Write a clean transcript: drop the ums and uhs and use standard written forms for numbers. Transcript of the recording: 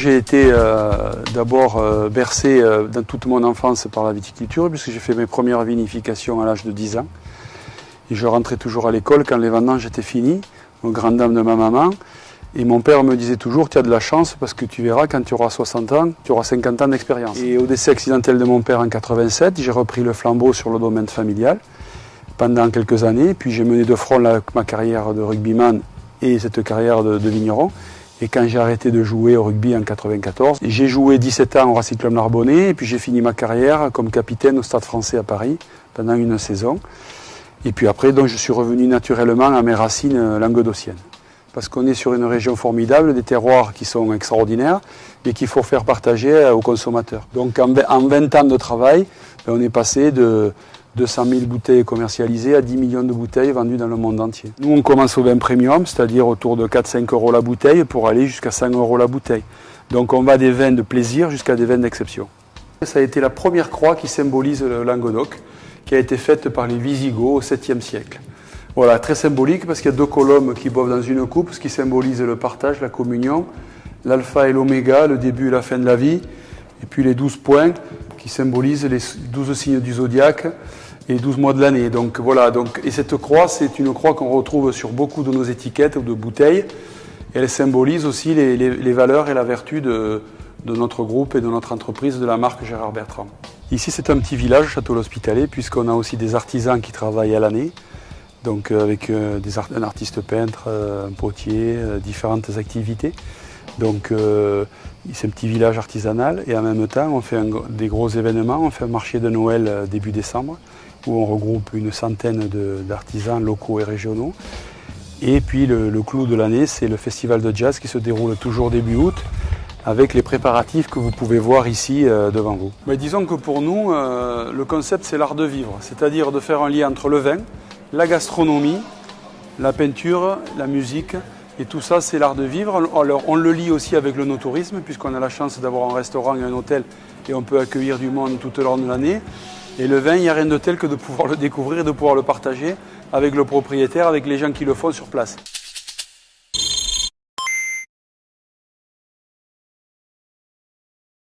J'ai été d'abord bercé dans toute mon enfance par la viticulture, puisque j'ai fait mes premières vinifications à l'âge de 10 ans. Et je rentrais toujours à l'école quand les vendanges étaient finies, aux grandes dames de ma maman. Et mon père me disait toujours, tu as de la chance parce que tu verras, quand tu auras 60 ans, tu auras 50 ans d'expérience. Et au décès accidentel de mon père en 87, j'ai repris le flambeau sur le domaine familial pendant quelques années. Puis j'ai mené de front ma carrière de rugbyman et cette carrière de vigneron. Et quand j'ai arrêté de jouer au rugby en 94, j'ai joué 17 ans au Racing Club Narbonnais. Et puis j'ai fini ma carrière comme capitaine au Stade Français à Paris pendant une saison. Et puis après, donc, je suis revenu naturellement à mes racines languedociennes. Parce qu'on est sur une région formidable, des terroirs qui sont extraordinaires, mais qu'il faut faire partager aux consommateurs. Donc en 20 ans de travail, on est passé de 200 000 bouteilles commercialisées à 10 millions de bouteilles vendues dans le monde entier. Nous, on commence au vin premium, c'est-à-dire autour de 4-5 euros la bouteille, pour aller jusqu'à 100 euros la bouteille. Donc on va des vins de plaisir jusqu'à des vins d'exception. Ça a été la première croix qui symbolise le Languedoc, qui a été faite par les Visigoths au 7e siècle. Voilà, très symbolique parce qu'il y a deux colombes qui boivent dans une coupe, ce qui symbolise le partage, la communion, l'alpha et l'oméga, le début et la fin de la vie, et puis les 12 points qui symbolisent les 12 signes du zodiaque et les 12 mois de l'année. Donc voilà, et cette croix, c'est une croix qu'on retrouve sur beaucoup de nos étiquettes ou de bouteilles, et elle symbolise aussi les valeurs et la vertu de notre groupe et de notre entreprise, de la marque Gérard Bertrand. Ici, c'est un petit village, Château-l'Hospitalet, puisqu'on a aussi des artisans qui travaillent à l'année. Donc avec un artiste peintre, un potier, différentes activités. Donc c'est un petit village artisanal et en même temps on fait des gros événements. On fait un marché de Noël début décembre où on regroupe une centaine d'artisans locaux et régionaux. Et puis le clou de l'année, c'est le festival de jazz qui se déroule toujours début août avec les préparatifs que vous pouvez voir ici devant vous. Mais disons que pour nous, le concept c'est l'art de vivre, c'est-à-dire de faire un lien entre le vin, la gastronomie, la peinture, la musique, et tout ça c'est l'art de vivre. Alors on le lie aussi avec le no-tourisme, puisqu'on a la chance d'avoir un restaurant et un hôtel, et on peut accueillir du monde tout au long de l'année. Et le vin, il n'y a rien de tel que de pouvoir le découvrir et de pouvoir le partager avec le propriétaire, avec les gens qui le font sur place.